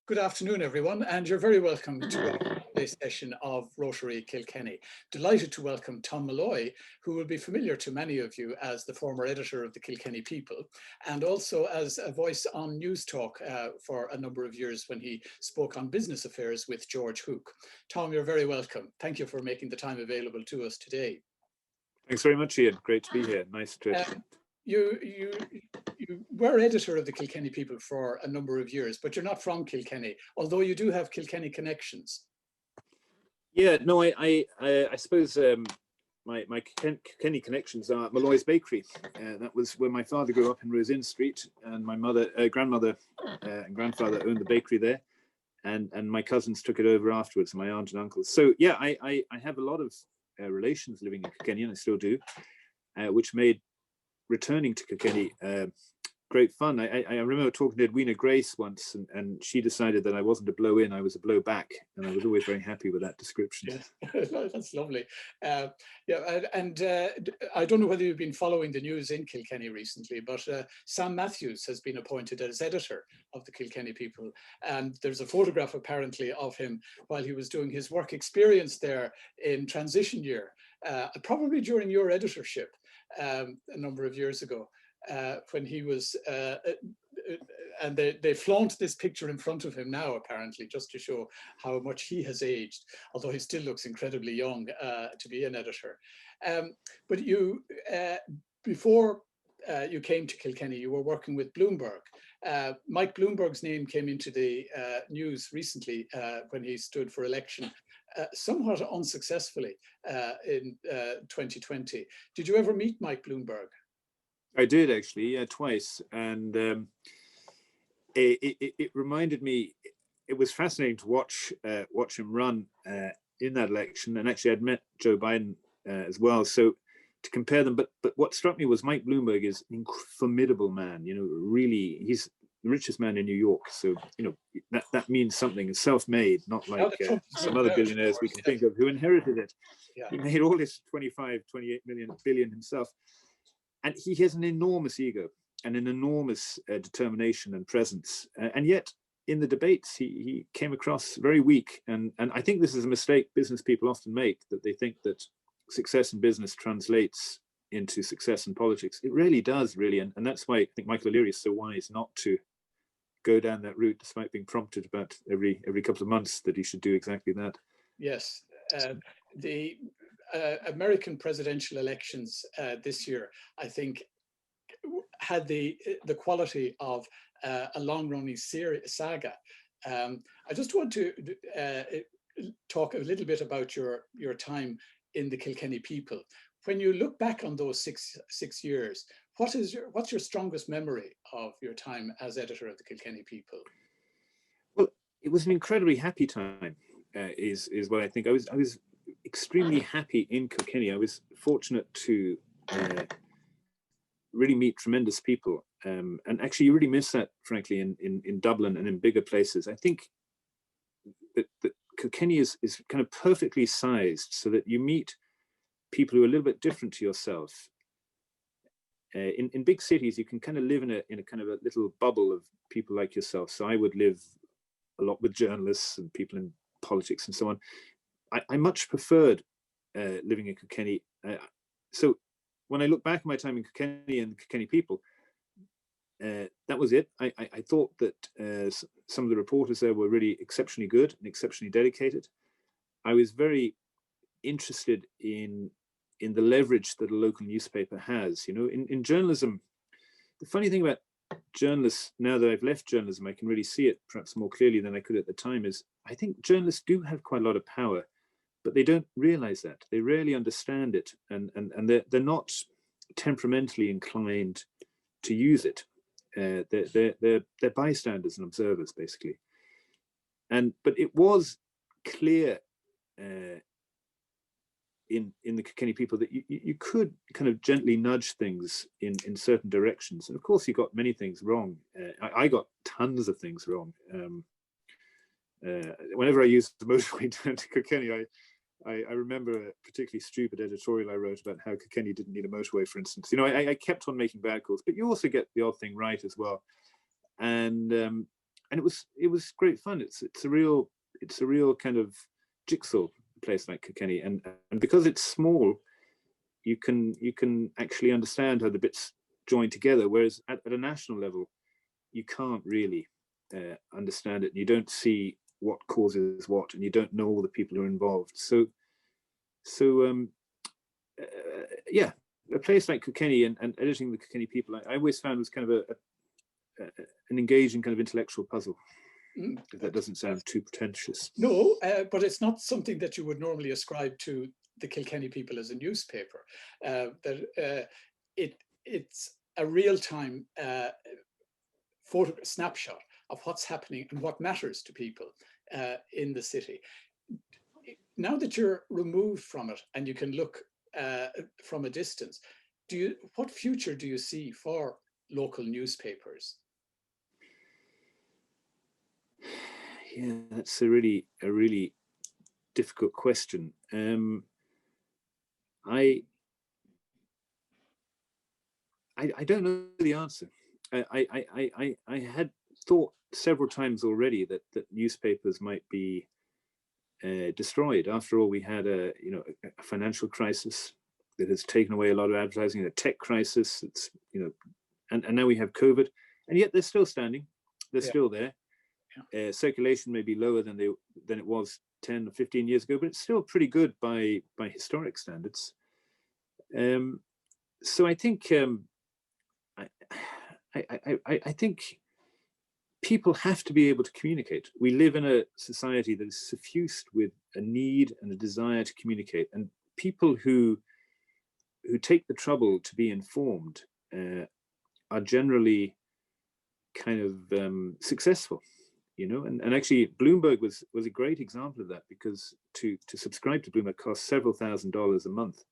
Good afternoon, everyone, and you're very welcome to this session of Rotary Kilkenny. Delighted to welcome Tom Molloy, who will be familiar to many of you as the former editor of the Kilkenny People, and also as a voice on News Talk for a number of years when he spoke on business affairs with George Hook. Tom, you're very welcome. Thank you for making the time available to us today. Thanks very much, Ian. Great to be here. Nice to. You were editor of the Kilkenny People for a number of years, but you're not from Kilkenny, although you do have Kilkenny connections. Yeah, no, I suppose my Kilkenny connections are Molloy's Bakery. That was where my father grew up in Rose Inn Street, and my grandmother and grandfather owned the bakery there, and my cousins took it over afterwards, my aunt and uncles. So yeah, I have a lot of relations living in Kilkenny, and I still do, which made returning to Kilkenny great fun. I remember talking to Edwina Grace once, and she decided that I wasn't a blow in, I was a blow back, and I was always very happy with that description. Yes. That's lovely. I don't know whether you've been following the news in Kilkenny recently, but Sam Matthews has been appointed as editor of the Kilkenny People, and there's a photograph apparently of him while he was doing his work experience there in transition year, probably during your editorship a number of years ago. When he was, and they flaunt this picture in front of him now, apparently, just to show how much he has aged, although he still looks incredibly young to be an editor. But you, before you came to Kilkenny, you were working with Bloomberg. Mike Bloomberg's name came into the news recently when he stood for election, somewhat unsuccessfully in 2020. Did you ever meet Mike Bloomberg? I did actually, yeah, twice, and it reminded me. It was fascinating to watch him run in that election, and actually I'd met Joe Biden as well. So to compare them, but what struck me was Mike Bloomberg is a formidable man. You know, really, he's the richest man in New York. So you know that means something. Self-made, not like some other billionaires we can think of who inherited it. Yeah. He made all this 28 billion himself. And he has an enormous ego and an enormous determination and presence. And yet, in the debates, he came across very weak. And I think this is a mistake business people often make, that they think that success in business translates into success in politics. It really does, really. And that's why I think Michael O'Leary is so wise not to go down that route, despite being prompted about every couple of months that he should do exactly that. Yes. The American presidential elections this year, I think, had the quality of a long-running saga. I just want to talk a little bit about your time in the Kilkenny People. When you look back on those six years, what's your strongest memory of your time as editor of the Kilkenny People? Well, it was an incredibly happy time. Is what I think. I was extremely happy in Kilkenny. I was fortunate to really meet tremendous people, and actually you really miss that, frankly, in Dublin and in bigger places. I think that Kilkenny is kind of perfectly sized so that you meet people who are a little bit different to yourself. In big cities, you can kind of live in a kind of a little bubble of people like yourself. So I would live a lot with journalists and people in politics and so on. I much preferred living in Kilkenny. So when I look back at my time in Kilkenny and the Kilkenny People, that was it. I thought that some of the reporters there were really exceptionally good and exceptionally dedicated. I was very interested in the leverage that a local newspaper has. You know, in journalism, the funny thing about journalists, now that I've left journalism, I can really see it perhaps more clearly than I could at the time, is I think journalists do have quite a lot of power, but they don't realize that. They rarely understand it, and they're not temperamentally inclined to use it. They're bystanders and observers, basically. But it was clear in the Kilkenny People that you could kind of gently nudge things in certain directions. And of course, you got many things wrong. I got tons of things wrong. Whenever I used the motorway down to Kilkenny, I remember a particularly stupid editorial I wrote about how Kilkenny didn't need a motorway, for instance. You know, I kept on making bad calls, but you also get the odd thing right as well. And it was great fun. It's a real kind of jigsaw place like Kilkenny, and because it's small, you can actually understand how the bits join together, whereas at a national level you can't really understand it. You don't see what causes what, and you don't know all the people who are involved. So yeah, a place like Kilkenny and editing the Kilkenny people, I always found was kind of an engaging kind of intellectual puzzle. If that doesn't sound too pretentious. No, but it's not something that you would normally ascribe to the Kilkenny people as a newspaper. It's a real-time photo snapshot of what's happening and what matters to people in the city. Now that you're removed from it and you can look from a distance, what future do you see for local newspapers? Yeah, that's a really difficult question. I don't know the answer. I had thought several times already that newspapers might be destroyed. After all, we had a financial crisis that has taken away a lot of advertising, a tech crisis. It's and now we have COVID, and yet they're still standing. They're still there. Circulation may be lower than it was 10 or 15 years ago, but it's still pretty good by historic standards. So I think I think people have to be able to communicate. We live in a society that is suffused with a need and a desire to communicate, and people who take the trouble to be informed are generally kind of successful. And actually Bloomberg was a great example of that, because to subscribe to Bloomberg costs several $1,000s a month,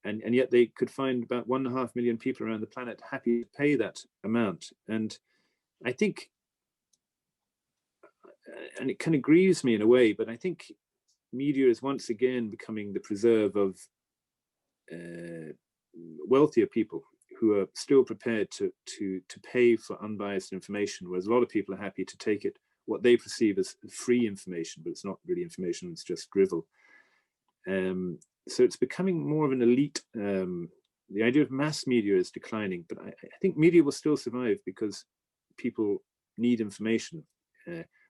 and yet they could find about 1.5 million people around the planet happy to pay that amount. And I think, and it kind of grieves me in a way, but I think media is once again becoming the preserve of wealthier people who are still prepared to pay for unbiased information, whereas a lot of people are happy to take it, what they perceive as free information, but it's not really information, it's just drivel. So it's becoming more of an elite. The idea of mass media is declining, but I think media will still survive because people need information.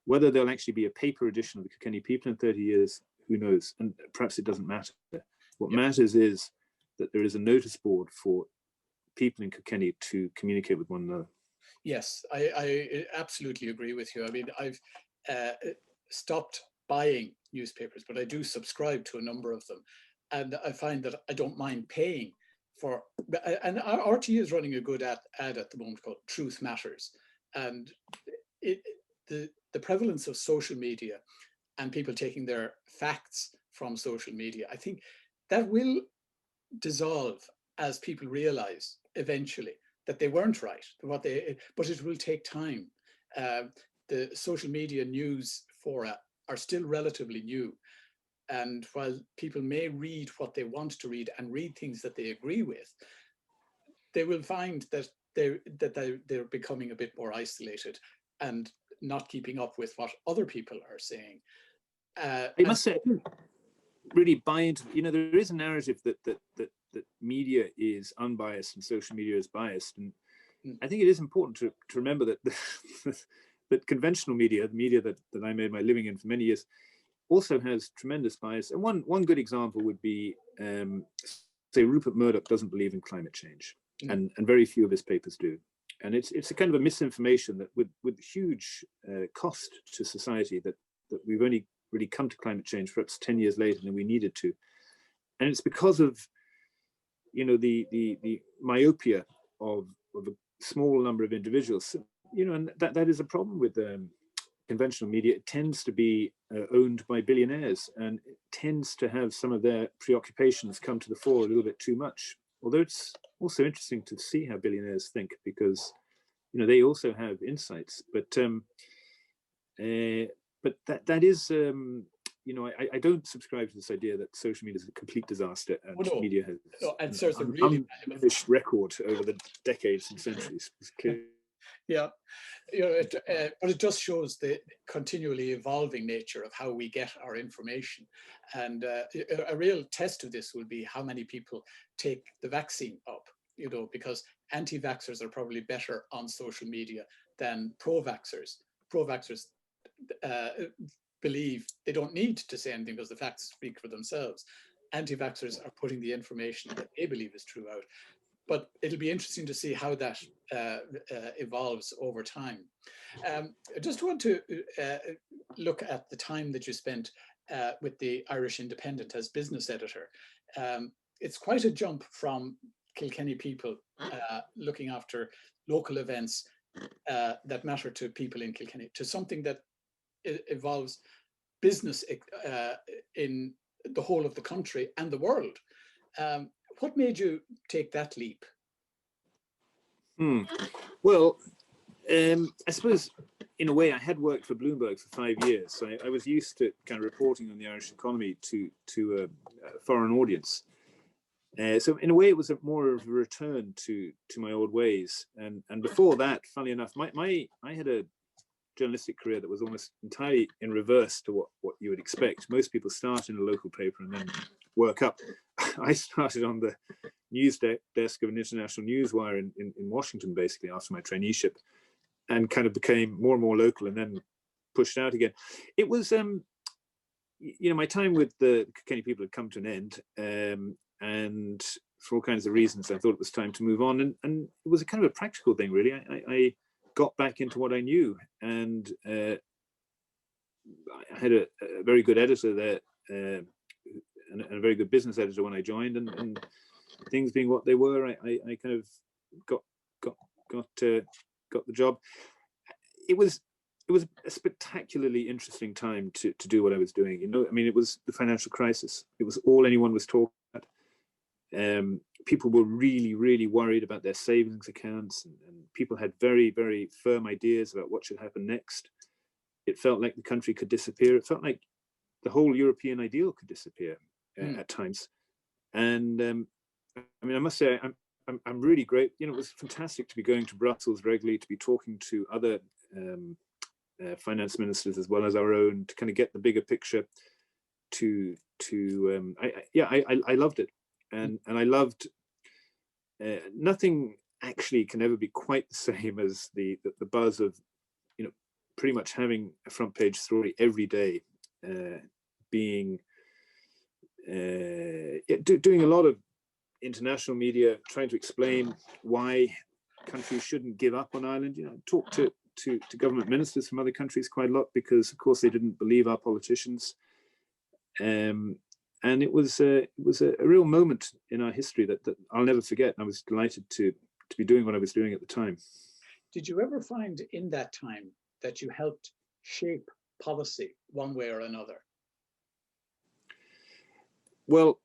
Whether there'll actually be a paper edition of the Kilkenny People in 30 years, who knows? And perhaps it doesn't matter. What matters is that there is a notice board for people in Kilkenny to communicate with one another. Yes, I absolutely agree with you. I mean, I've stopped buying newspapers, but I do subscribe to a number of them. And I find that I don't mind paying for, and RT is running a good ad at the moment called Truth Matters. And the prevalence of social media and people taking their facts from social media, I think that will dissolve as people realize eventually that they weren't right, but it will take time. The social media news fora are still relatively new. And while people may read what they want to read and read things that they agree with, they will find that they're becoming a bit more isolated and not keeping up with what other people are saying. I must say, I don't really buy into, there is a narrative that media is unbiased and social media is biased. And I think it is important to remember that that conventional media, the media that I made my living in for many years, also has tremendous bias. And one good example would be, say, Rupert Murdoch doesn't believe in climate change, and very few of his papers do. And it's a kind of a misinformation that with huge cost to society, that we've only really come to climate change perhaps 10 years later than we needed to. And it's because of, the myopia of a small number of individuals, and that is a problem with conventional media. It tends to be owned by billionaires, and it tends to have some of their preoccupations come to the fore a little bit too much. Although it's also interesting to see how billionaires think, because they also have insights. But that is I don't subscribe to this idea that social media is a complete disaster, and media has and there's a really undiminished record over the decades and centuries. Yeah, but it just shows the continually evolving nature of how we get our information. And a real test of this will be how many people take the vaccine up, because anti-vaxxers are probably better on social media than pro-vaxxers. Pro-vaxxers believe they don't need to say anything because the facts speak for themselves. Anti-vaxxers are putting the information that they believe is true out. But it'll be interesting to see how that evolves over time. I just want to look at the time that you spent with the Irish Independent as business editor. It's quite a jump from Kilkenny people looking after local events that matter to people in Kilkenny to something that involves business in the whole of the country and the world. What made you take that leap? Well, I suppose in a way I had worked for Bloomberg for 5 years, so I was used to kind of reporting on the Irish economy to a foreign audience. So in a way it was more of a return to my old ways. And before that, funnily enough, I had a journalistic career that was almost entirely in reverse to what you would expect. Most people start in a local paper and then work up. I started on the news desk of an international newswire in Washington, basically, after my traineeship, and kind of became more and more local and then pushed out again. It was, my time with the Kilkenny people had come to an end, and for all kinds of reasons, I thought it was time to move on. And it was a kind of a practical thing, really. I got back into what I knew, and I had a very good editor there, and a very good business editor when I joined, and things being what they were, I kind of got the job. It was a spectacularly interesting time to do what I was doing. I mean, it was the financial crisis. It was all anyone was talking about. People were really, really worried about their savings accounts, and people had very, very firm ideas about what should happen next. It felt like the country could disappear. It felt like the whole European ideal could disappear at times. And I mean, I must say, I'm really great. It was fantastic to be going to Brussels regularly, to be talking to other finance ministers as well as our own, to kind of get the bigger picture. I loved it, and I loved. Nothing actually can ever be quite the same as the buzz of, pretty much having a front page story every day, being doing a lot of international media, trying to explain why countries shouldn't give up on Ireland. Talk to government ministers from other countries quite a lot, because of course they didn't believe our politicians. And it was a real moment in our history that I'll never forget. I was delighted to be doing what I was doing at the time. Did you ever find in that time that you helped shape policy one way or another? Well,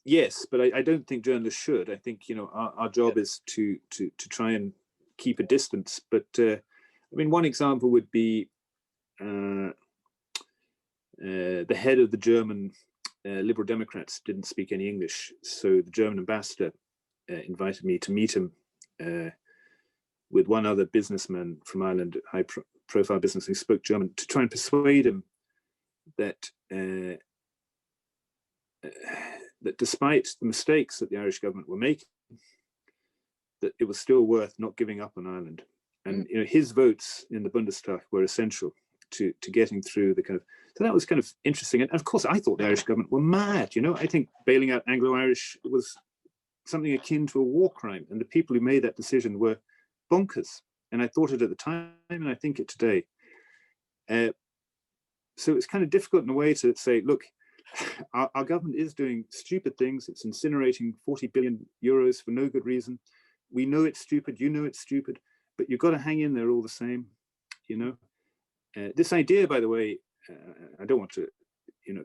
yes, but I don't think journalists should. I think our job is to try and keep a distance. But I mean, one example would be the head of the German Liberal Democrats didn't speak any English, so the German ambassador invited me to meet him with one other businessman from Ireland, high-profile business who spoke German, to try and persuade him that that despite the mistakes that the Irish government were making, that it was still worth not giving up on Ireland. And his votes in the Bundestag were essential to getting through the kind of. So that was kind of interesting. And of course, I thought the Irish government were mad. I think bailing out Anglo-Irish was something akin to a war crime, and the people who made that decision were bonkers. And I thought it at the time, and I think it today. So it's kind of difficult in a way to say, look, our government is doing stupid things. It's incinerating 40 billion euros for no good reason. We know it's stupid. You know it's stupid, but you've got to hang in there all the same. This idea, by the way, I don't want to,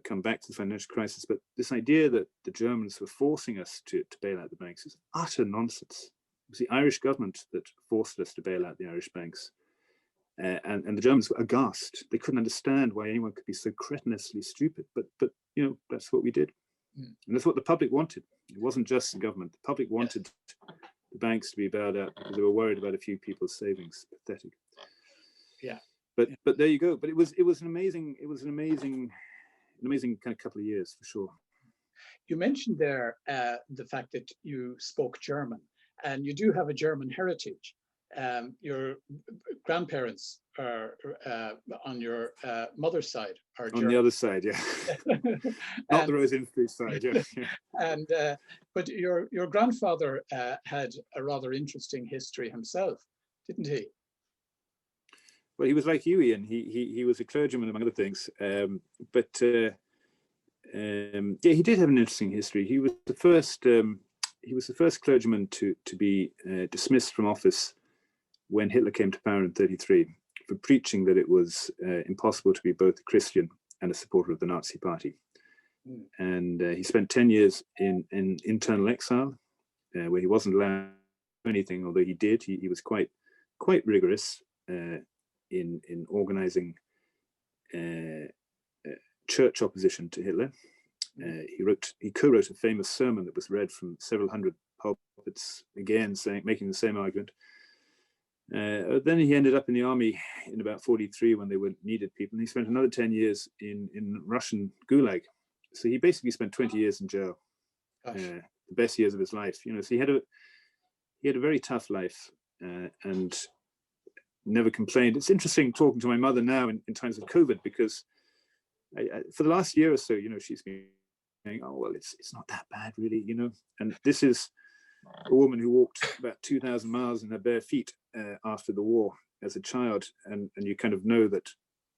come back to the financial crisis, but this idea that the Germans were forcing us to bail out the banks is utter nonsense. It was the Irish government that forced us to bail out the Irish banks. And the Germans were aghast. They couldn't understand why anyone could be so cretinously stupid. But that's what we did. And that's what the public wanted. It wasn't just the government. The public wanted the banks to be bailed out because they were worried about a few people's savings. Pathetic. Yeah. But there you go. But it was an amazing kind of couple of years for sure. You mentioned there the fact that you spoke German, and you do have a German heritage. Your grandparents are on your mother's side are On German. the other side, yeah. Not the Rose Infantry side, yeah. And but your grandfather had a rather interesting history himself, didn't he? Well, he was like you, Ian. He was a clergyman, among other things. Yeah, he did have an interesting history. He was the first clergyman to be dismissed from office when Hitler came to power in '33 for preaching that it was impossible to be both a Christian and a supporter of the Nazi Party. And he spent 10 years in internal exile, where he wasn't allowed to do anything, although he did. He was quite rigorous in organizing church opposition to Hitler. He co-wrote a famous sermon that was read from several hundred pulpits, again making the same argument. Then he ended up in the army in about '43 when they needed people, and he spent another 10 years in Russian Gulag. So he basically spent 20 years in jail, the best years of his life. So he had a very tough life and never complained. It's interesting talking to my mother now in times of COVID, because for the last year or so, she's been saying, "Oh well, it's not that bad, really," And this is a woman who walked about 2,000 miles in her bare feet after the war as a child, and you kind of know that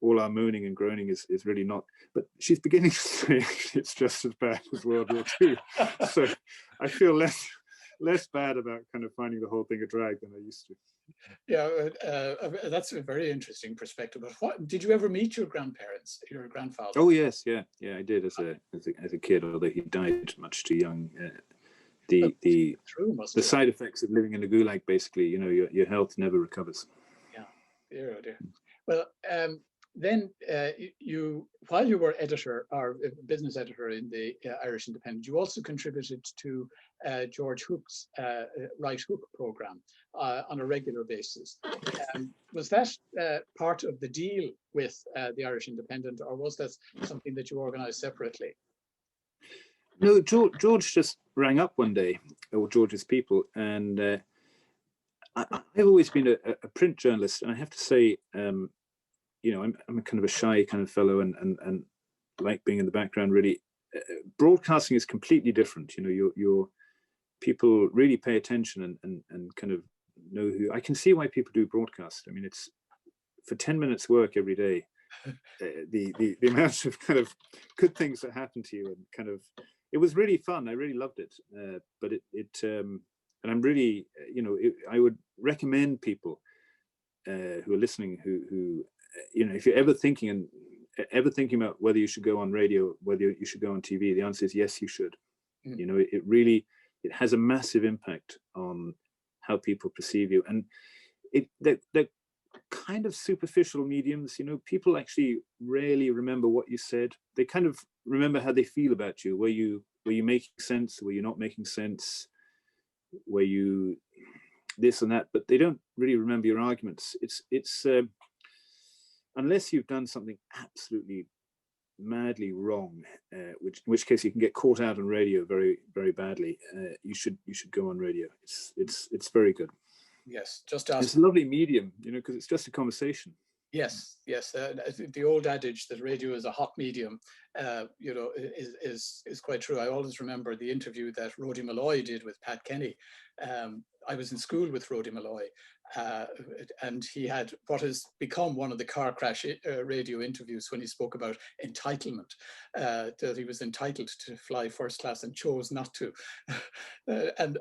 all our moaning and groaning is really not. But she's beginning to say it's just as bad as World War II. So I feel less bad about kind of finding the whole thing a drag than I used to. Yeah, that's a very interesting perspective. But what did you ever meet your grandparents, your grandfather? Oh yes, yeah, I did as a kid, although he died much too young. The side effects of living in a gulag, basically, your health never recovers. Yeah, dear, oh dear. Well, then while you were editor or business editor in the Irish Independent, you also contributed to George Hook's Right Hook program on a regular basis. Was that part of the deal with the Irish Independent, or was that something that you organized separately? No, George just rang up one day, or George's people, and I've always been a print journalist, and I have to say, I'm a kind of a shy kind of fellow, and like being in the background. Really, broadcasting is completely different. Your people really pay attention and kind of know who. I can see why people do broadcast. I mean, it's for 10 minutes work every day. The amount of kind of good things that happen to you, and kind of, it was really fun. I really loved it. But and I'm really, I would recommend people who are listening who if you're ever thinking about whether you should go on radio, whether you should go on TV, the answer is yes, you should. It has a massive impact on how people perceive you, and they're kind of superficial mediums. People actually rarely remember what you said. They kind of remember how they feel about you. Were you making sense? Were you not making sense? Were you this and that? But they don't really remember your arguments. It's unless you've done something absolutely madly wrong, in which case you can get caught out on radio very, very badly. You should go on radio. It's very good. Yes, just ask. It's a lovely medium, because it's just a conversation. Yes. The old adage that radio is a hot medium, is quite true. I always remember the interview that Rotary Molloy did with Pat Kenny. I was in school with Rotary Molloy, and he had what has become one of the car crash radio interviews when he spoke about entitlement, that he was entitled to fly first class and chose not to. And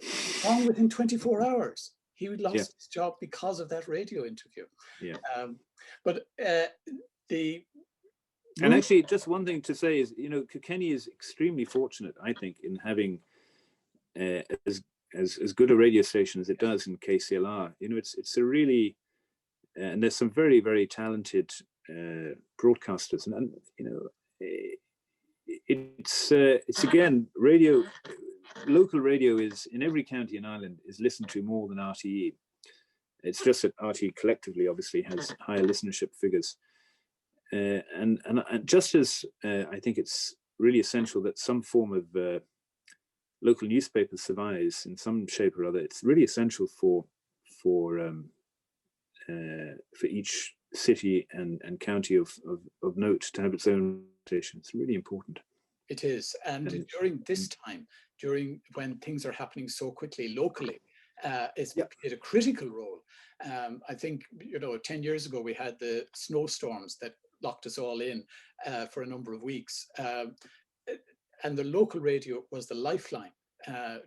on within 24 hours, he lost his job because of that radio interview. Yeah. And actually, just one thing to say is, Kilkenny is extremely fortunate, I think, in having as good a radio station as it does in KCLR. It's a really, and there's some very, very talented broadcasters, and it's again, radio. local radio is, in every county in Ireland, is listened to more than RTE. It's just that RTE collectively obviously has higher listenership figures. And just as I think it's really essential that some form of local newspaper survives in some shape or other, it's really essential for each city and county of note to have its own station. It's really important. It is. And during this time, when things are happening so quickly locally, it's played a critical role. I think, 10 years ago, we had the snowstorms that locked us all in for a number of weeks. And the local radio was the lifeline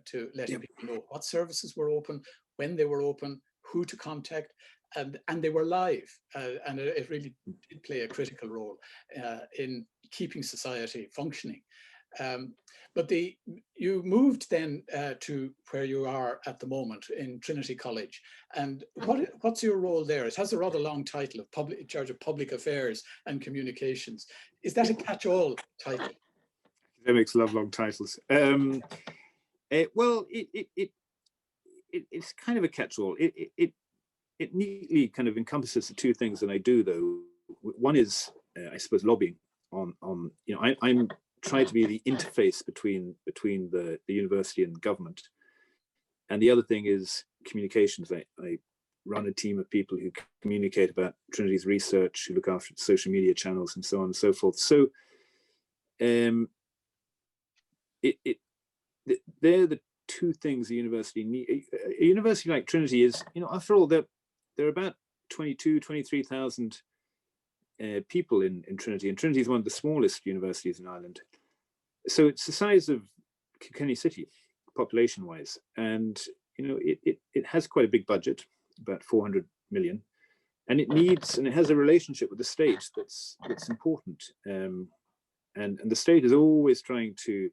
to letting people know what services were open, when they were open, who to contact, and they were live. And it really did play a critical role in keeping society functioning. But you moved then to where you are at the moment in Trinity College. And what's your role there? It has a rather long title of in charge of public affairs and communications. Is that a catch-all title? Academics love long titles. Well, it's kind of a catch-all. It neatly kind of encompasses the two things that I do, though. One is, I suppose, lobbying on I'm trying to be the interface between the university and government. And the other thing is communications. I run a team of people who communicate about Trinity's research, who look after social media channels and so on and so forth. So they're the two things a university need. A university like Trinity is, after all, there are about 23,000 people in Trinity, and Trinity is one of the smallest universities in Ireland. So it's the size of Kilkenny City, population-wise, and it has quite a big budget, about 400 million, and it has a relationship with the state that's important, and the state is always trying to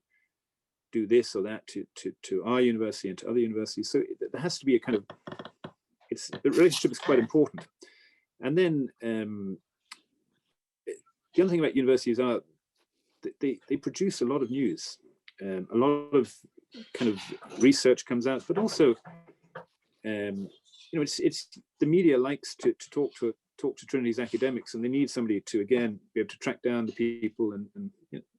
do this or that to our university and to other universities. So there has to be a kind of the relationship is quite important. And then the other thing about universities are they produce a lot of news. A lot of kind of research comes out, but also it's the media likes to talk to Trinity's academics, and they need somebody to again be able to track down the people and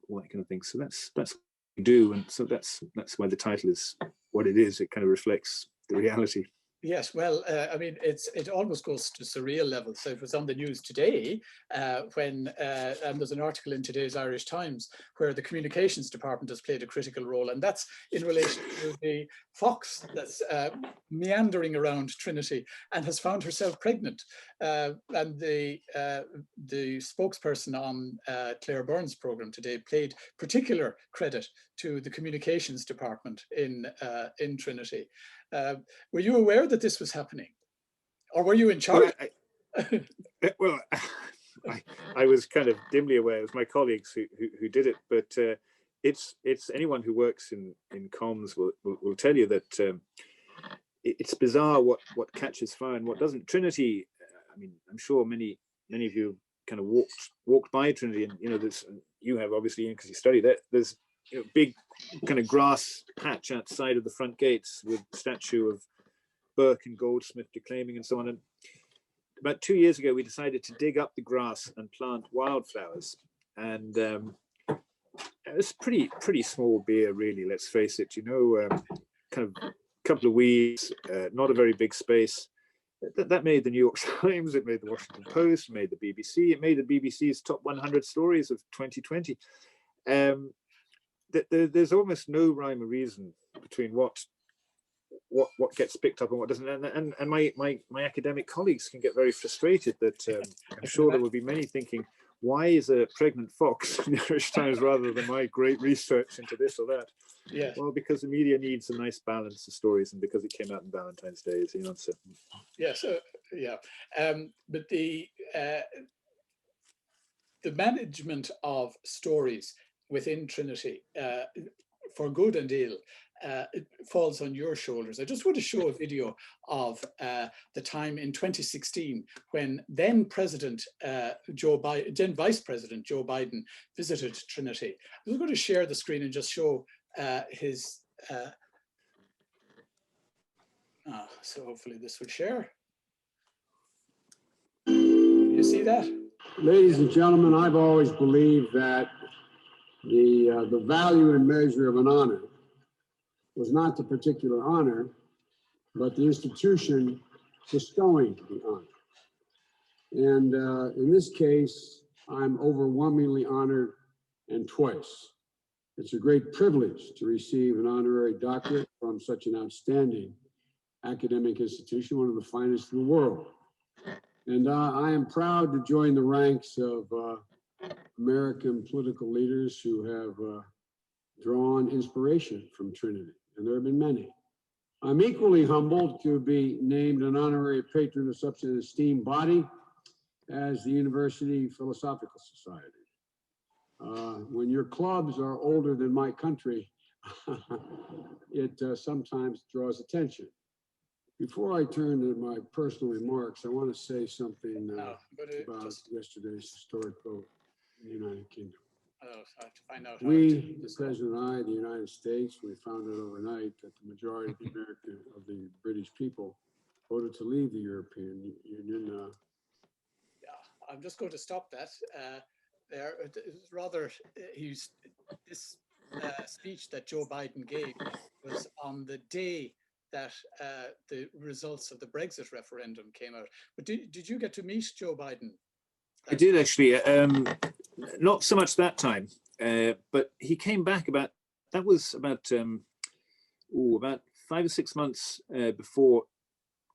all that kind of thing. So that's what we do, and so that's why the title is what it is. It kind of reflects the reality. Yes, well, I mean, it almost goes to surreal levels. So it was on the news today when, and there's an article in today's Irish Times where the communications department has played a critical role, and that's in relation to the fox that's meandering around Trinity and has found herself pregnant. And the spokesperson on Claire Byrne's program today paid particular credit to the communications department in Trinity. Were you aware that this was happening, or were you in charge? Well, I was kind of dimly aware. It was my colleagues who did it, but it's anyone who works in comms will tell you that it's bizarre what catches fire and what doesn't. Trinity, I mean, I'm sure many of you kind of walked by Trinity, and you have obviously because you study that. There's big kind of grass patch outside of the front gates with statue of Burke and Goldsmith declaiming and so on. And about 2 years ago, we decided to dig up the grass and plant wildflowers. And it's pretty small beer, really. Let's face it. Kind of a couple of weeds, not a very big space. That made the New York Times. It made the Washington Post. It made the BBC. It made the BBC's top 100 stories of 2020. There's almost no rhyme or reason between what gets picked up and what doesn't, and my academic colleagues can get very frustrated that I'm sure there will be many thinking, why is a pregnant fox in the Irish Times rather than my great research into this or that? Yeah. Well, because the media needs a nice balance of stories, and because it came out on Valentine's Day, as you know. So. Yes, yeah, but the management of stories within Trinity, for good and ill, it falls on your shoulders. I just want to show a video of the time in 2016 when then Vice President Joe Biden visited Trinity. I'm going to share the screen and just show his So hopefully this will share. Can you see that? Ladies and gentlemen, I've always believed that the value and measure of an honor was not the particular honor, but the institution bestowing the honor. And in this case, I'm overwhelmingly honored, and twice. It's a great privilege to receive an honorary doctorate from such an outstanding academic institution, one of the finest in the world. And I am proud to join the ranks of American political leaders who have drawn inspiration from Trinity, and there have been many. I'm equally humbled to be named an honorary patron of such an esteemed body as the University Philosophical Society. When your clubs are older than my country, it sometimes draws attention. Before I turn to my personal remarks, I want to say something about yesterday's historic vote in the United Kingdom. I have to find out. We, the President and I, the United States, we found out overnight that the majority of the British people voted to leave the European Union. Yeah, I'm just going to stop that. There, it was rather this speech that Joe Biden gave was on the day that the results of the Brexit referendum came out. But did you get to meet Joe Biden? I did actually, not so much that time, but he came back about 5 or 6 months before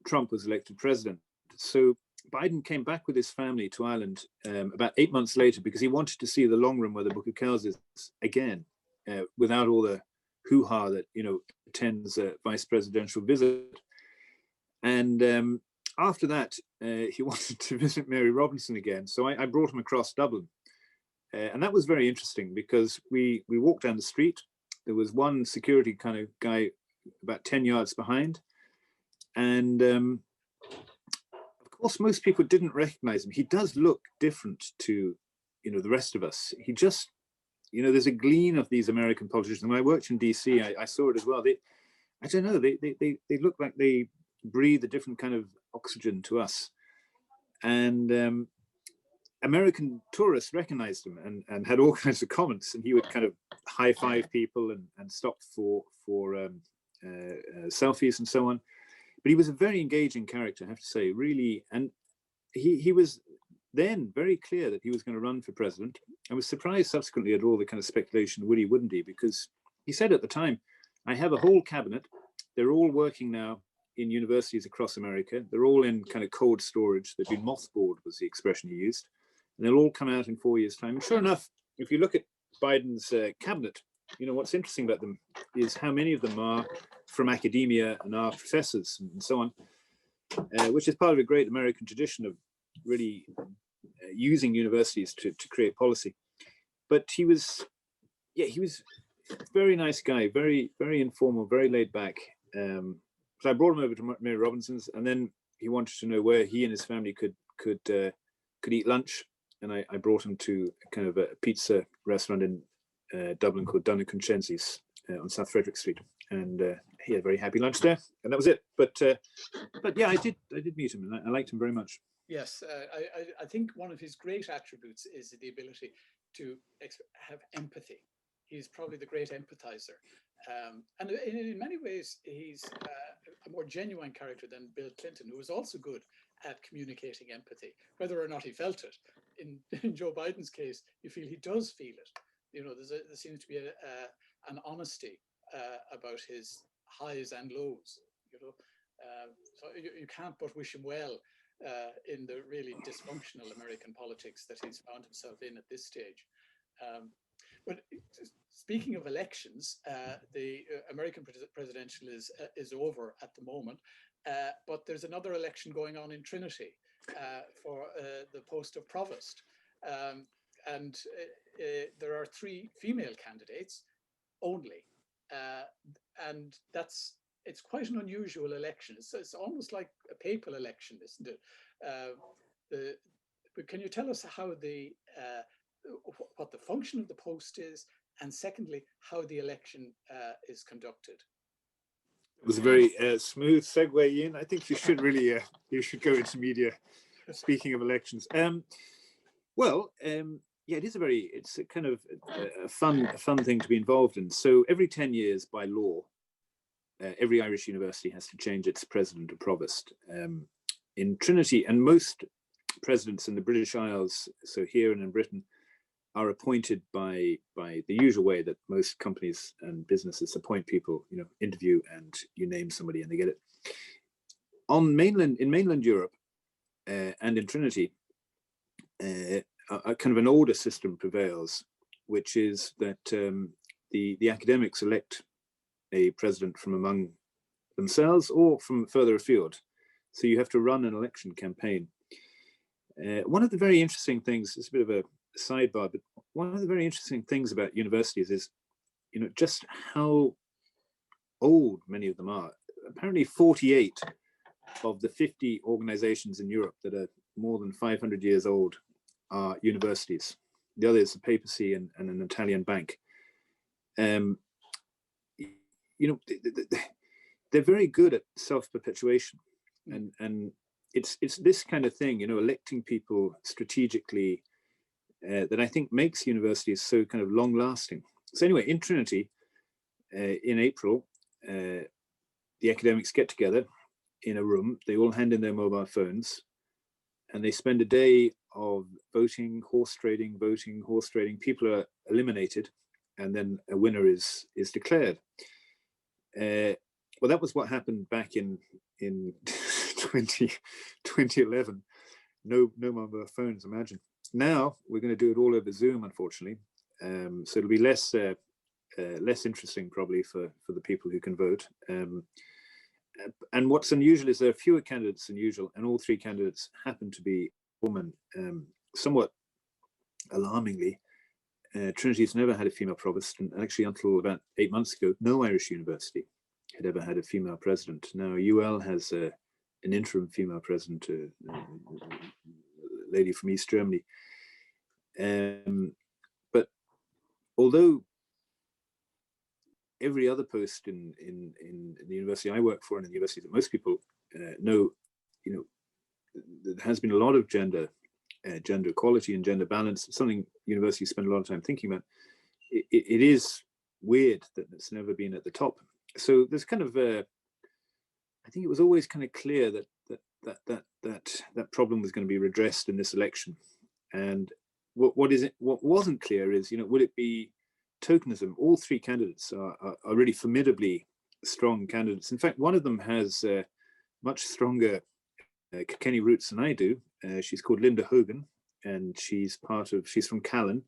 Trump was elected president. So Biden came back with his family to Ireland about 8 months later because he wanted to see the long room where the Book of Kells is again, without all the hoo-ha that, you know, attends a vice presidential visit. And after that, he wanted to visit Mary Robinson again. So I brought him across Dublin. And that was very interesting because we walked down the street. There was one security kind of guy about 10 yards behind. And of course, most people didn't recognize him. He does look different to, you know, the rest of us. He just, you know, there's a gleam of these American politicians. When I worked in DC, I saw it as well. I don't know, they look like they breathe a different kind of oxygen to us. And American tourists recognized him and had all kinds of comments, and he would kind of high five people and stop for selfies and so on. But he was a very engaging character, I have to say, really. And he was then very clear that he was going to run for president. I was surprised subsequently at all the kind of speculation, would he, wouldn't he? Because he said at the time, I have a whole cabinet. They're all working now in universities across America. They're all in kind of cold storage. They've been mothballed, was the expression he used. And they'll all come out in 4 years' time. And sure enough, if you look at Biden's cabinet, you know, what's interesting about them is how many of them are from academia and are professors and so on, which is part of a great American tradition of really using universities to create policy. But he was a very nice guy, very, very informal, very laid back. So I brought him over to Mary Robinson's, and then he wanted to know where he and his family could eat lunch. And I brought him to kind of a pizza restaurant in Dublin called Donna Concenzi's on South Frederick Street, and he had a very happy lunch there, and that was it. But yeah, I did meet him, and I liked him very much. Yes, I think one of his great attributes is the ability to have empathy. He's probably the great empathizer, and in many ways, he's a more genuine character than Bill Clinton, who was also good at communicating empathy, whether or not he felt it. In Joe Biden's case, you feel he does feel it. You know, there seems to be an honesty about his highs and lows. You know, so you can't but wish him well in the really dysfunctional American politics that he's found himself in at this stage. But speaking of elections, the American presidential is over at the moment, but there's another election going on in Trinity for the post of provost. And there are 3 female candidates only, and it's quite an unusual election. It's almost like a papal election, isn't it? But can you tell us how what the function of the post is, and secondly, how the election is conducted. It was a very smooth segue, Ian. I think you should really you should go into media. Speaking of elections, yeah, it's a kind of a fun thing to be involved in. So every 10 years, by law, every Irish university has to change its president or provost. In Trinity, and most presidents in the British Isles, so here and in Britain, are appointed by the usual way that most companies and businesses appoint people. You know, interview and you name somebody and they get it. In mainland Europe and in Trinity, a kind of an older system prevails, which is that the academics elect a president from among themselves or from further afield. So you have to run an election campaign. One of the very interesting things, it's a bit of a sidebar, but one of the very interesting things about universities is, you know, just how old many of them are. Apparently 48 of the 50 organizations in Europe that are more than 500 years old are universities. The other is the papacy and an Italian bank. You know, they're very good at self-perpetuation, and it's this kind of thing, you know, electing people strategically that I think makes universities so kind of long-lasting. So anyway, in Trinity, in April, the academics get together in a room. They all hand in their mobile phones, and they spend a day of voting, horse trading. People are eliminated, and then a winner is declared. Well, that was what happened back in 2011. No mobile phones, imagine. Now we're going to do it all over Zoom, unfortunately. So it'll be less interesting probably for the people who can vote. And what's unusual is there are fewer candidates than usual, and all three candidates happen to be women. Somewhat alarmingly, Trinity's never had a female provost, and actually until about 8 months ago, no Irish university had ever had a female president. Now UL has an interim female president, a lady from East Germany. But although every other post in the university I work for and in the university that most people know, you know, there has been a lot of gender equality and gender balance. It's something universities spend a lot of time thinking about. It is weird that it's never been at the top. So there's kind of I think it was always kind of clear that problem was going to be redressed in this election. And what wasn't clear is, you know, would it be tokenism? All three candidates are really formidably strong candidates. In fact, one of them has much stronger Kilkenny roots than I do. She's called Linda Hogan, and she's from Callan.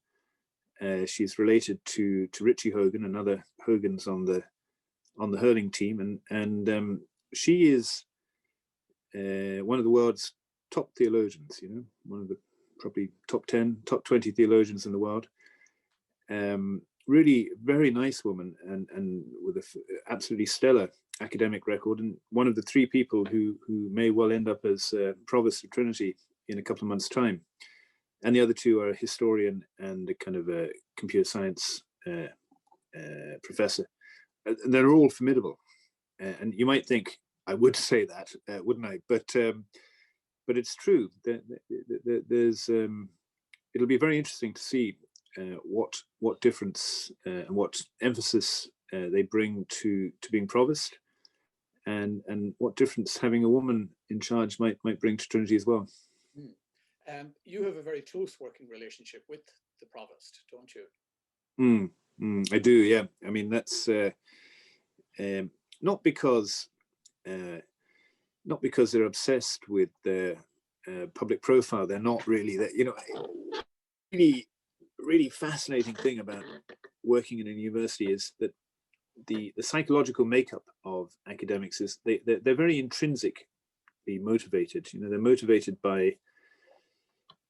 She's related to Richie Hogan and other Hogans on the hurling team, and she is one of the world's top theologians. You know, one of the probably top 10, top 20 theologians in the world. Really very nice woman, and with an absolutely stellar academic record, and one of the three people who may well end up as provost of Trinity in a couple of months' time. And the other two are a historian and a kind of a computer science professor. They're all formidable, and you might think I would say that, wouldn't I? But it's true. There's it'll be very interesting to see what difference and what emphasis they bring to being provost, and what difference having a woman in charge might bring to Trinity as well. You have a very close working relationship with the provost, don't you? I do, yeah. I mean, that's not because they're obsessed with their public profile. They're not really. That, you know, really fascinating thing about working in a university is that the psychological makeup of academics is they're very intrinsically motivated. You know, they're motivated by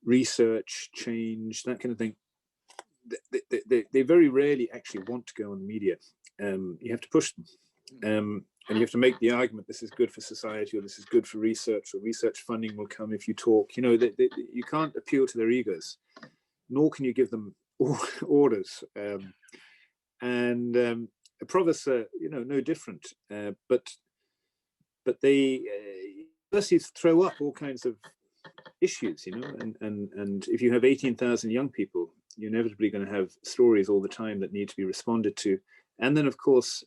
research, change, that kind of thing. They very rarely actually want to go on the media. You have to push them, and you have to make the argument, this is good for society, or this is good for research, or research funding will come if you talk. You know, you can't appeal to their egos, nor can you give them orders. and provosts are, no different. But they universities throw up all kinds of issues, and if you have 18,000 young people, you're inevitably going to have stories all the time that need to be responded to. And then, of course,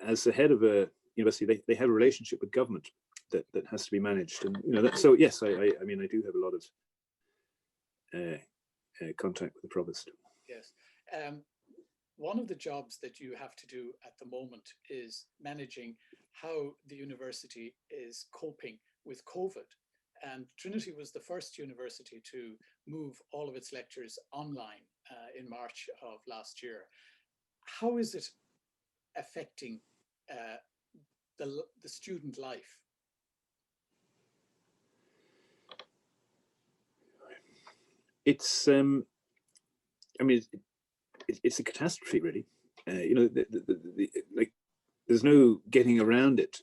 as the head of a university, they have a relationship with government that has to be managed. And so yes, I do have a lot of contact with the provost. Yes. One of the jobs that you have to do at the moment is managing how the university is coping with COVID. And Trinity was the first university to move all of its lectures online in March of last year. How is it affecting the student life? It's, it's a catastrophe, really. Like, there's no getting around it.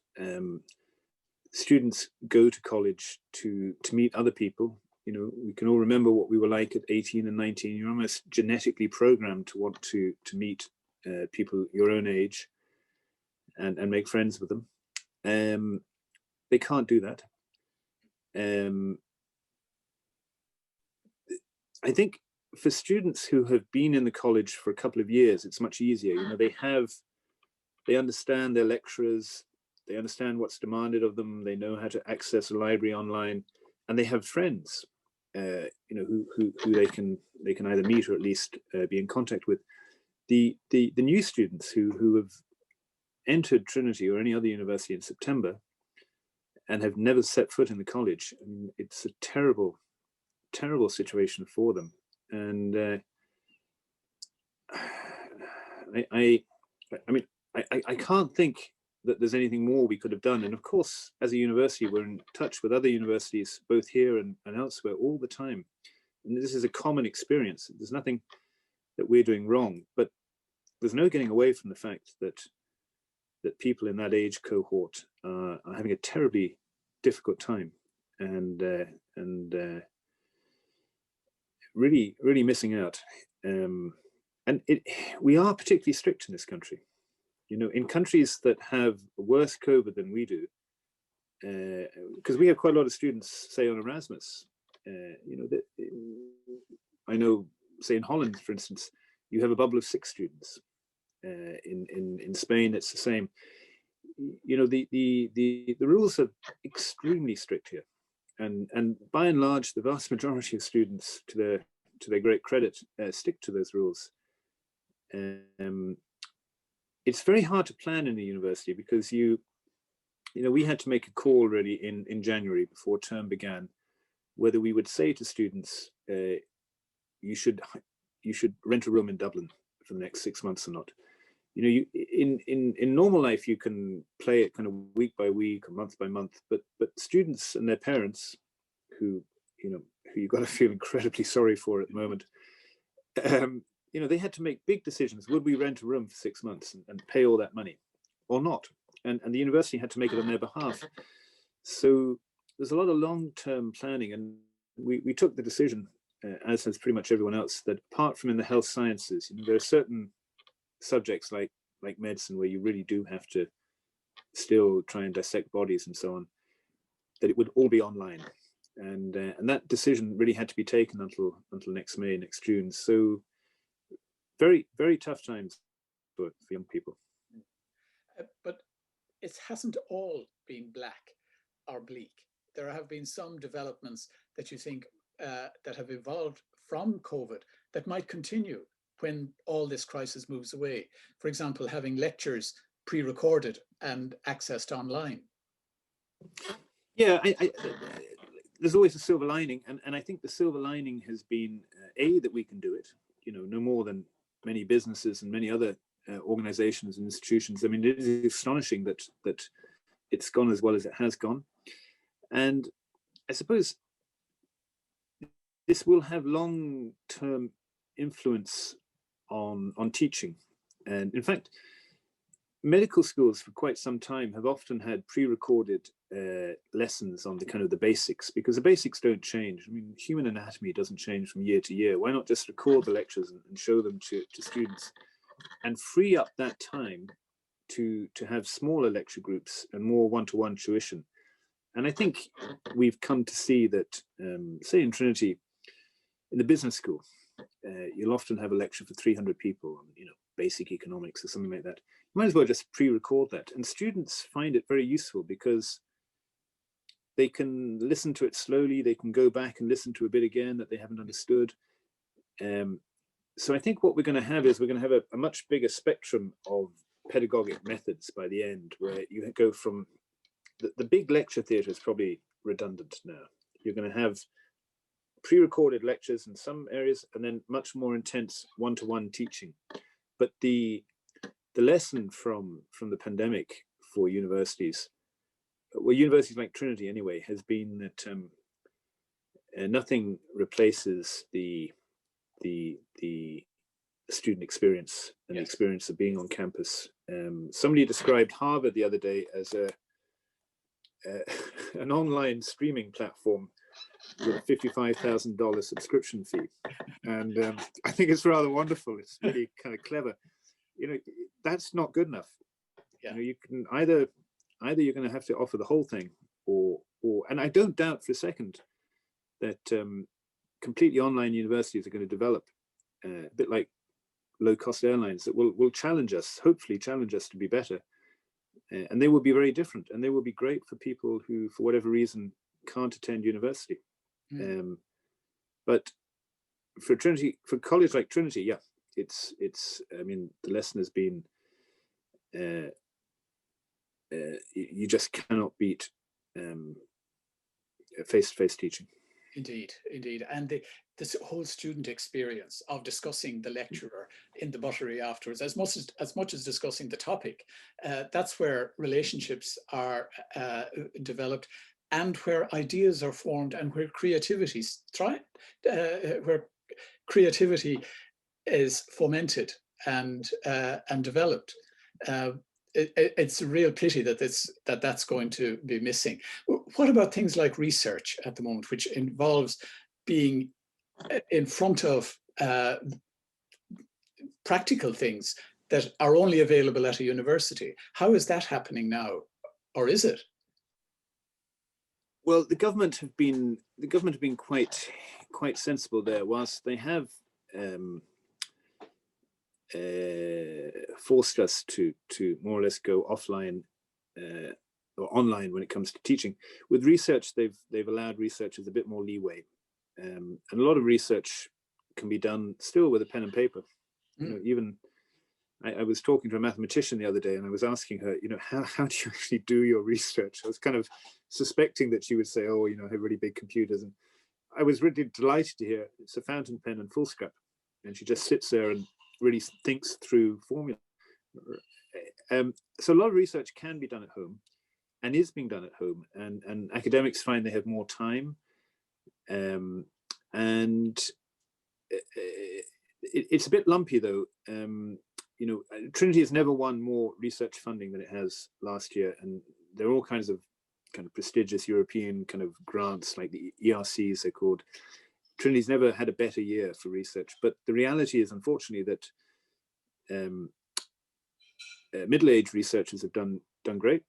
Students go to college to meet other people. We can all remember what we were like at 18 and 19. You're almost genetically programmed to want to meet people your own age and make friends with them. They can't do that. I think for students who have been in the college for a couple of years, it's much easier. They understand their lecturers, they understand what's demanded of them, they know how to access a library online, and they have friends, who they can either meet or at least be in contact with. The new students who have entered Trinity or any other university in September and have never set foot in the college, it's a terrible situation for them. And I can't think that there's anything more we could have done. And of course, as a university, we're in touch with other universities, both here and elsewhere, all the time. And this is a common experience. There's nothing that we're doing wrong, but there's no getting away from the fact that people in that age cohort are having a terribly difficult time and really missing out. We are particularly strict in this country. In countries that have worse COVID than we do, because we have quite a lot of students, say, on Erasmus. I know, say, in Holland, for instance, you have a bubble of 6 students. In Spain, it's the same. The rules are extremely strict here, and by and large, the vast majority of students, to their great credit, stick to those rules. It's very hard to plan in a university because we had to make a call really in January before term began, whether we would say to students, you should rent a room in Dublin for the next 6 months or not. In normal life, you can play it kind of week by week or month by month, but students and their parents, who you've got to feel incredibly sorry for at the moment, they had to make big decisions. Would we rent a room for 6 months and pay all that money or not? And the university had to make it on their behalf. So there's a lot of long-term planning, and we took the decision, as has pretty much everyone else, that apart from in the health sciences, there are certain subjects like medicine where you really do have to still try and dissect bodies and so on, that it would all be online. And that decision really had to be taken until next May, next June. So very, very tough times for young people. But it hasn't all been black or bleak. There have been some developments that you think that have evolved from COVID that might continue when all this crisis moves away. For example, having lectures pre-recorded and accessed online. Yeah, there's always a silver lining, and I think the silver lining has been that we can do it. No more than many businesses and many other organizations and institutions. It is astonishing that it's gone as well as it has gone, and I suppose this will have long-term influence on teaching. And in fact, medical schools for quite some time have often had pre-recorded lessons on the kind of the basics, because the basics don't change. Human anatomy doesn't change from year to year. Why not just record the lectures and show them to students? and free up that time to have smaller lecture groups and more one-to-one tuition. And I think we've come to see that, say in Trinity, in the business school, you'll often have a lecture for 300 people on, basic economics or something like that. You might as well just pre-record that. And students find it very useful because they can listen to it slowly. They can go back and listen to a bit again that they haven't understood. So I think what we're going to have is we're going to have a much bigger spectrum of pedagogic methods by the end, where you go from the big lecture theatre is probably redundant now. You're going to have pre-recorded lectures in some areas and then much more intense one-to-one teaching. But the lesson from the pandemic for universities, well, universities like Trinity anyway, has been that nothing replaces the student experience and the experience of being on campus. Somebody described Harvard the other day as an online streaming platform with a $55,000 subscription fee, and I think it's rather wonderful. It's really kind of clever. That's not good enough. You can either you're going to have to offer the whole thing, or and I don't doubt for a second that completely online universities are going to develop a bit like low-cost airlines that will challenge us, hopefully challenge us to be better, and they will be very different, and they will be great for people who, for whatever reason, can't attend university. But for Trinity, for college like Trinity, it's. I mean, the lesson has been you just cannot beat face-to-face teaching. Indeed, and this whole student experience of discussing the lecturer in the buttery afterwards, as much as discussing the topic, that's where relationships are developed, and where ideas are formed, and where creativity is fomented and developed. It's a real pity that that's going to be missing. What about things like research at the moment, which involves being in front of practical things that are only available at a university? How is that happening now, or is it? Well, the government have been quite sensible there. Whilst they have forced us to more or less go offline or online when it comes to teaching. With research, they've allowed researchers a bit more leeway, and a lot of research can be done still with a pen and paper. Even I was talking to a mathematician the other day, and I was asking her, how do you actually do your research? I was kind of suspecting that she would say, oh, I have really big computers, and I was really delighted to hear it's a fountain pen and foolscap, and she just sits there and really thinks through formula. So a lot of research can be done at home and is being done at home, and academics find they have more time, and it's a bit lumpy though. Trinity has never won more research funding than it has last year, and there are all kinds of prestigious European kind of grants like the ERCs they're called. Trinity's never had a better year for research, but the reality is, unfortunately, that middle-aged researchers have done great,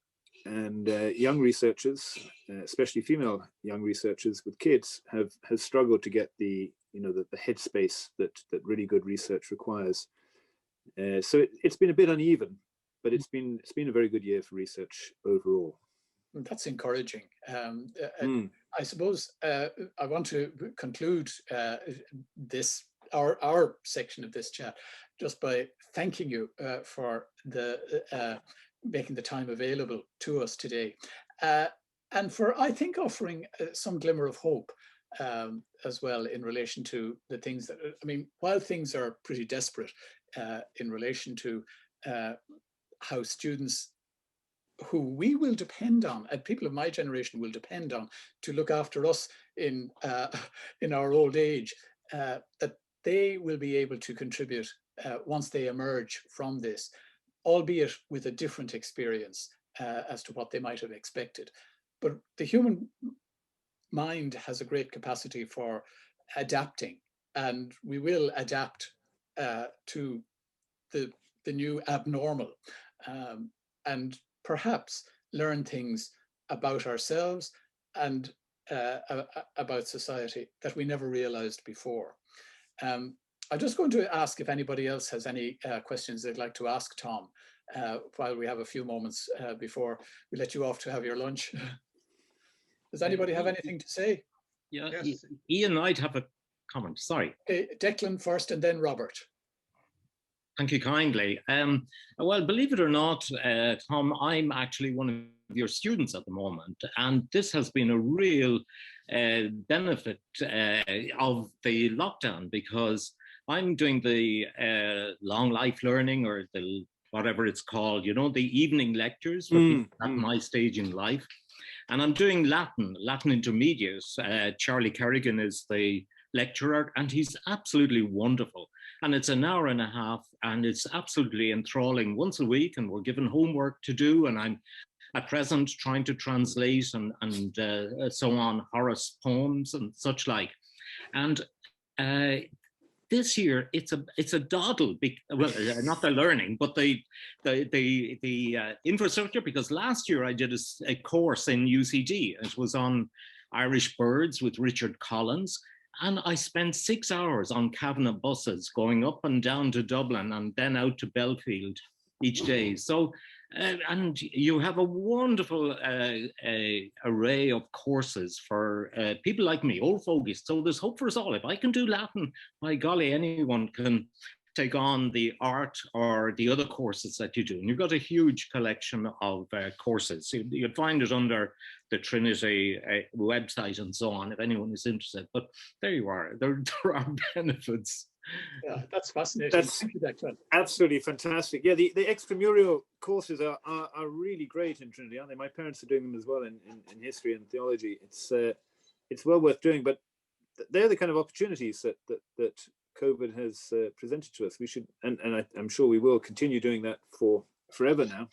and young researchers, especially female young researchers with kids, have struggled to get the headspace that really good research requires. So it's been a bit uneven, but it's been a very good year for research overall. That's encouraging. I suppose I want to conclude our section of this chat just by thanking you for making the time available to us today, and for, I think, offering some glimmer of hope as well in relation to the things that, while things are pretty desperate in relation to how students who we will depend on, and people of my generation will depend on to look after us in our old age, that they will be able to contribute once they emerge from this, albeit with a different experience as to what they might have expected. But the human mind has a great capacity for adapting, and we will adapt to the new abnormal, and perhaps learn things about ourselves and about society that we never realized before. I'm just going to ask if anybody else has any questions they'd like to ask Tom while we have a few moments before we let you off to have your lunch. Does anybody have anything to say? Yeah, Yes. Ian, I'd have a comment. Sorry. Okay, Declan first and then Robert. Thank you kindly. Well, believe it or not, Tom, I'm actually one of your students at the moment, and this has been a real benefit of the lockdown, because I'm doing the long life learning, or the whatever it's called, you know, the evening lectures for people at my stage in life. And I'm doing Latin intermediate. Charlie Kerrigan is the lecturer, and he's absolutely wonderful. And it's an hour and a half, and it's absolutely enthralling once a week, and we're given homework to do, and I'm at present trying to translate and so on, Horace poems and such like. And this year it's a doddle, well, not the learning, but the infrastructure, because last year I did a course in UCD. It was on Irish birds with Richard Collins, and I spent 6 hours on Cavanagh buses going up and down to Dublin and then out to Belfield each day. So and you have a wonderful array of courses for people like me, old fogies. So there's hope for us all. If I can do Latin, my golly, anyone can take on the art or the other courses that you do. And you've got a huge collection of courses. You'd find it under the Trinity website and so on, if anyone is interested. But there you are. There are benefits. Yeah, that's fascinating. That's Thank you, Declan. absolutely fantastic. Yeah, the extramural courses are really great in Trinity, aren't they? My parents are doing them as well in history and theology. It's well worth doing, but they're the kind of opportunities that COVID has presented to us. We should, and I'm sure we will continue doing that for forever now.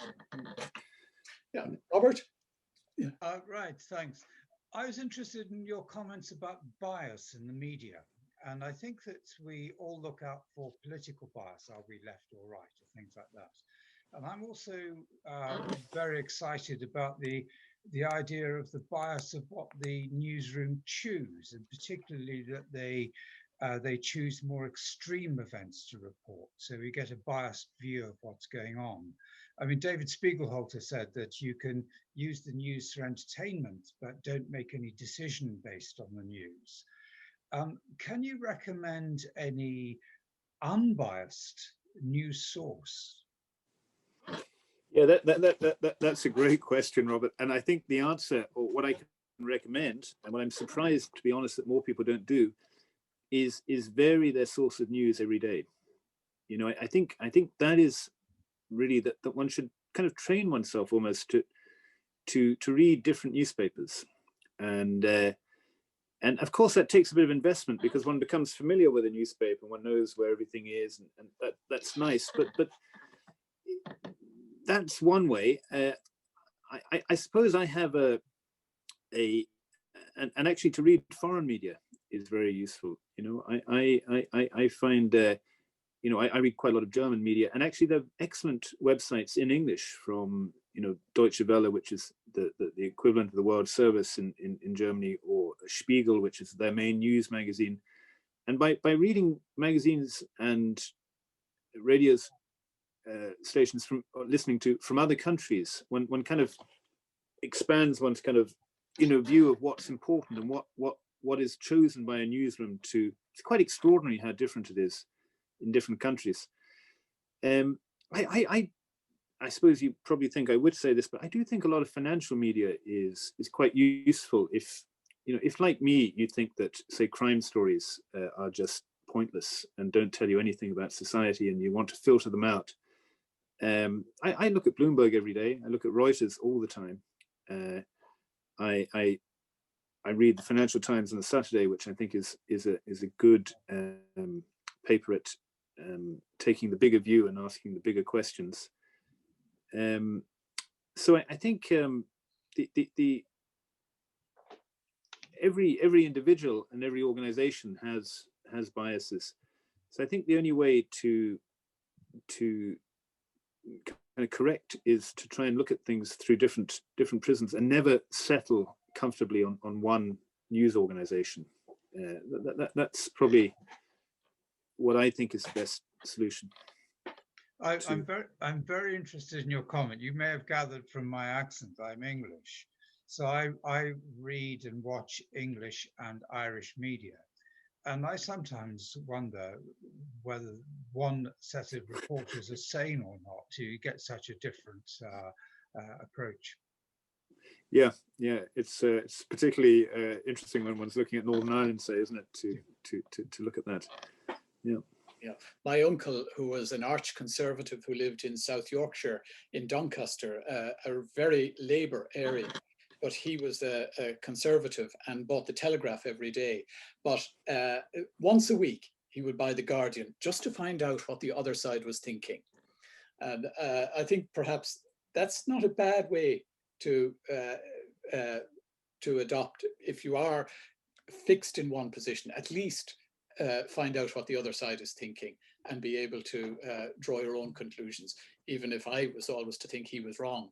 Yeah, Robert? Yeah. Right, thanks. I was interested in your comments about bias in the media. And I think that we all look out for political bias, are we left or right, or things like that. And I'm also very excited about the idea of the bias of what the newsroom choose, and particularly that they choose more extreme events to report. So we get a biased view of what's going on. I mean, David Spiegelhalter said that you can use the news for entertainment, but don't make any decision based on the news. Can you recommend any unbiased news source? Yeah, that's a great question, Robert. And I think the answer, or what I can recommend, and what I'm surprised, to be honest, that more people don't do, is vary their source of news every day. You know, I think that is really that one should kind of train oneself almost to read different newspapers, and of course that takes a bit of investment, because one becomes familiar with a newspaper, one knows where everything is, and that's nice. But that's one way. I suppose I have and actually to read foreign media is very useful. You know, I find you know, I read quite a lot of German media, and actually there are excellent websites in English from, you know, Deutsche Welle, which is the equivalent of the World Service in Germany, or Spiegel, which is their main news magazine. And by reading magazines and radio stations from, or listening to from other countries, one kind of expands one's kind of, you know, view of what's important and what is chosen by a newsroom to. It's quite extraordinary how different it is in different countries. I suppose you probably think I would say this, but I do think a lot of financial media is quite useful. If, you know, if like me, you think that, say, crime stories are just pointless and don't tell you anything about society, and you want to filter them out. I look at Bloomberg every day. I look at Reuters all the time. I read the Financial Times on a Saturday, which I think is a good paper at taking the bigger view and asking the bigger questions. So I think every individual and every organization has biases. So I think the only way to kind of correct is to try and look at things through different prisms and never settle comfortably on one news organization. That's probably what I think is the best solution. I'm very interested in your comment. You may have gathered from my accent, I'm English. So I read and watch English and Irish media. And I sometimes wonder whether one set of reporters are sane or not to get such a different approach. Yeah, it's particularly interesting when one's looking at Northern Ireland, say, isn't it, to look at that. Yeah. Yeah, my uncle, who was an arch conservative who lived in South Yorkshire in Doncaster, a very Labour area, but he was a conservative and bought the Telegraph every day. But once a week, he would buy the Guardian just to find out what the other side was thinking. And I think perhaps that's not a bad way to adopt. If you are fixed in one position, at least find out what the other side is thinking and be able to draw your own conclusions, even if I was always to think he was wrong.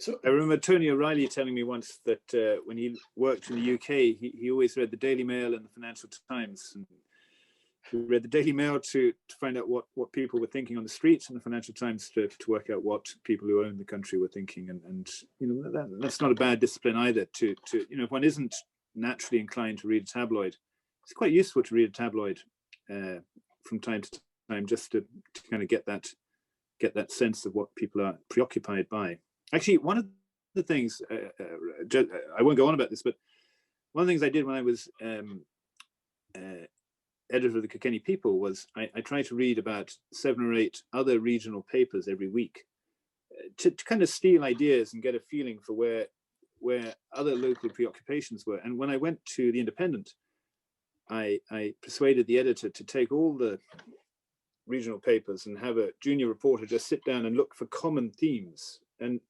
So I remember Tony O'Reilly telling me once that when he worked in the UK, he always read the Daily Mail and the Financial Times. And he read the Daily Mail to find out what people were thinking on the streets, and the Financial Times to work out what people who own the country were thinking. And you know, that's not a bad discipline either. To you know, if one isn't naturally inclined to read a tabloid, it's quite useful to read a tabloid from time to time, just to kind of get that sense of what people are preoccupied by. Actually, one of the things, I won't go on about this, but one of the things I did when I was editor of the Kilkenny People was I tried to read about 7 or 8 other regional papers every week to kind of steal ideas and get a feeling for where other local preoccupations were. And when I went to the Independent, I persuaded the editor to take all the regional papers and have a junior reporter just sit down and look for common themes. And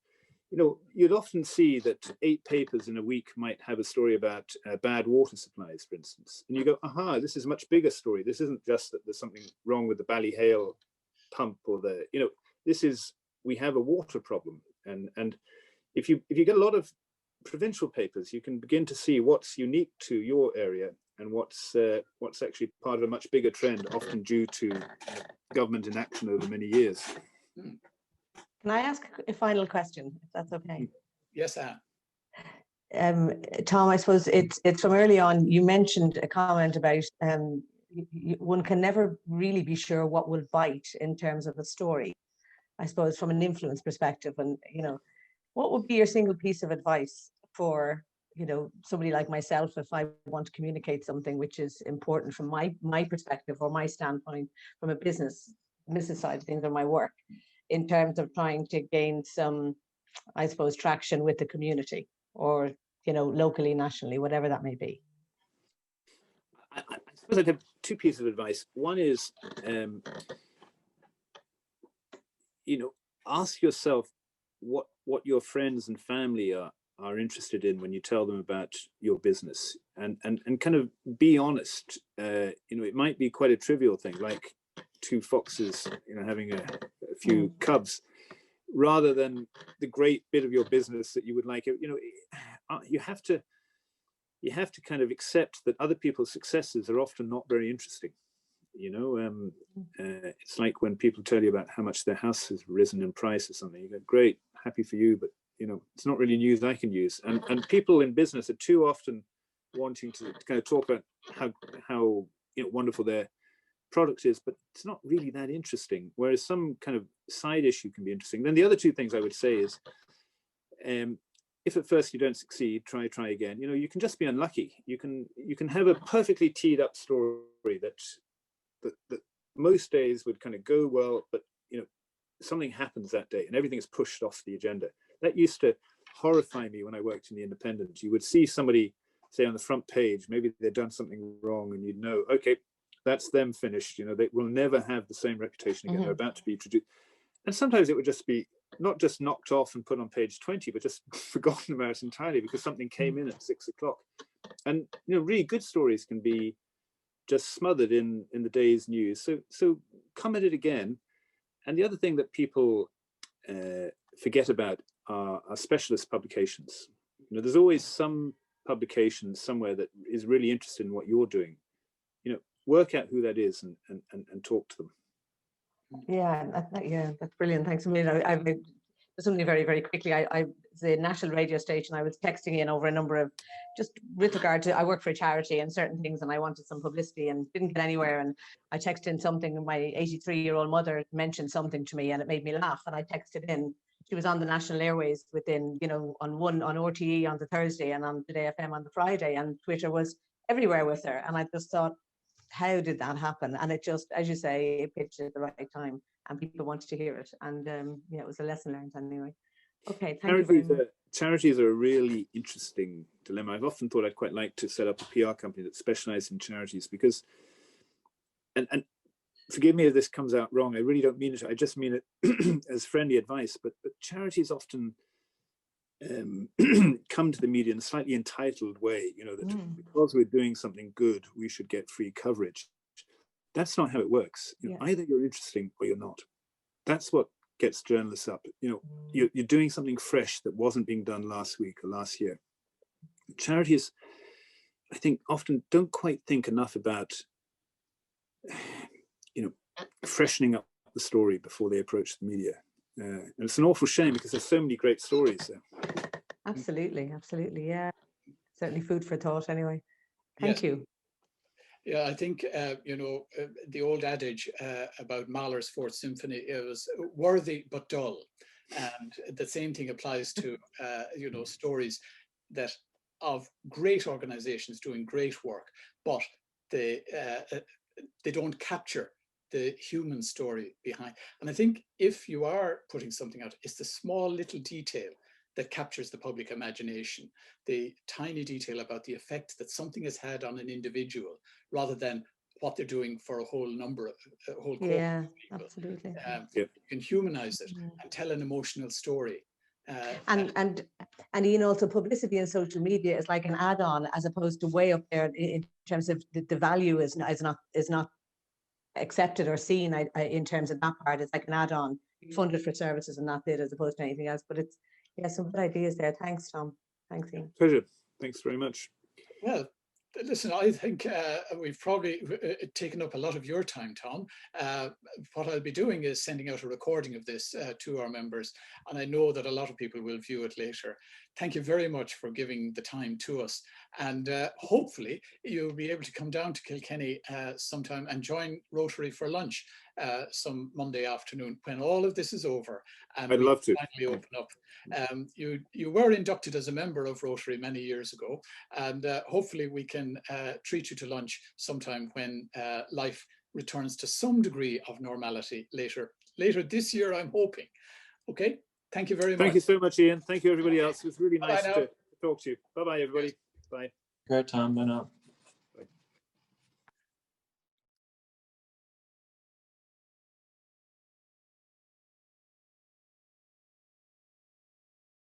you know, you'd often see that 8 papers in a week might have a story about bad water supplies, for instance. And you go, aha, this is a much bigger story. This isn't just that there's something wrong with the Ballyhale pump or the, you know, this is, we have a water problem. And if you get a lot of provincial papers, you can begin to see what's unique to your area and what's actually part of a much bigger trend, often due to government inaction over many years. Can I ask a final question, if that's okay? yes, Anne. Tom, I suppose it's from early on, you mentioned a comment about one can never really be sure what will bite in terms of a story, I suppose, from an influence perspective. And, you know, what would be your single piece of advice for, you know, somebody like myself, if I want to communicate something which is important from my perspective or my standpoint from a business side of things or my work, in terms of trying to gain some, I suppose, traction with the community or, you know, locally, nationally, whatever that may be? I suppose I'd have 2 pieces of advice. One is, you know, ask yourself what your friends and family are interested in when you tell them about your business, and kind of be honest. You know, it might be quite a trivial thing, like 2 foxes, you know, having a few cubs, rather than the great bit of your business that you would like. You know, you have to kind of accept that other people's successes are often not very interesting. You know, it's like when people tell you about how much their house has risen in price or something. You go, great, happy for you, but you know, it's not really news I can use. And people in business are too often wanting to kind of talk about how you know, wonderful their product is, but it's not really that interesting. Whereas some kind of side issue can be interesting. Then the other 2 things I would say is, if at first you don't succeed, try again. You know, you can just be unlucky. You can have a perfectly teed up story that most days would kind of go well, but you know, something happens that day and everything is pushed off the agenda. That used to horrify me when I worked in the Independent. You would see somebody say on the front page, maybe they'd done something wrong, and you'd know, okay, that's them finished. You know, they will never have the same reputation again. They're about to be introduced. And sometimes it would just be not just knocked off and put on page 20, but just forgotten about entirely because something came in at 6 o'clock. And, you know, really good stories can be just smothered in the day's news. So come at it again. And the other thing that people forget about are specialist publications. You know, there's always some publication somewhere that is really interested in what you're doing. You know, work out who that is and talk to them. Yeah, yeah, that's brilliant. Thanks a million. I've something very, very quickly. The national radio station, I was texting in over a number of, just with regard to, I work for a charity and certain things, and I wanted some publicity and didn't get anywhere. And I texted in something, and my 83-year-old mother mentioned something to me, and it made me laugh. And I texted in. She was on the national airways within, you know, on RTE on the Thursday and on Today FM on the Friday, and Twitter was everywhere with her. And I just thought, how did that happen? And it just, as you say, it pitched at the right time and people wanted to hear it. And yeah, it was a lesson learned anyway. Okay, thank you very much. Charities are a really interesting dilemma. I've often thought I'd quite like to set up a PR company that specializes in charities, because, and forgive me if this comes out wrong, I really don't mean it, I just mean it as friendly advice, but charities often come to the media in a slightly entitled way, you know, that because we're doing something good, we should get free coverage. That's not how it works. You know, either you're interesting or you're not. That's what gets journalists up. You know, you're doing something fresh that wasn't being done last week or last year. Charities, I think, often don't quite think enough about, you know, freshening up the story before they approach the media. And it's an awful shame, because there's so many great stories there. Absolutely, absolutely, yeah. Certainly food for thought anyway. Thank you. Yeah, I think, you know, the old adage about Mahler's Fourth Symphony, it was worthy but dull. And the same thing applies to, you know, stories that of great organizations doing great work, but they don't capture the human story behind. And I think if you are putting something out, it's the small little detail that captures the public imagination, the tiny detail about the effect that something has had on an individual, rather than what they're doing for a whole number of, a whole cohort of people. Absolutely. You can humanize it and tell an emotional story. And Ian, also publicity in social media is like an add-on, as opposed to way up there in terms of the value is not accepted or seen in terms of that part. It's like an add-on, funded for services and that's it, as opposed to anything else. But it's, yeah, some good ideas there. Thanks, Tom. Thanks, Ian. Pleasure. Thanks very much. Well, listen, I think we've probably taken up a lot of your time, Tom. What I'll be doing is sending out a recording of this to our members, and I know that a lot of people will view it later. Thank you very much for giving the time to us, and hopefully you'll be able to come down to Kilkenny sometime and join Rotary for lunch some Monday afternoon when all of this is over and I'd love to finally open up. You were inducted as a member of Rotary many years ago, and hopefully we can treat you to lunch sometime when life returns to some degree of normality later this year, I'm hoping. Okay, thank you very much. Thank you so much, Ian. Thank you, everybody else. It was really nice to talk to you. Bye-bye, everybody. Bye. Great, Tom. Bye now.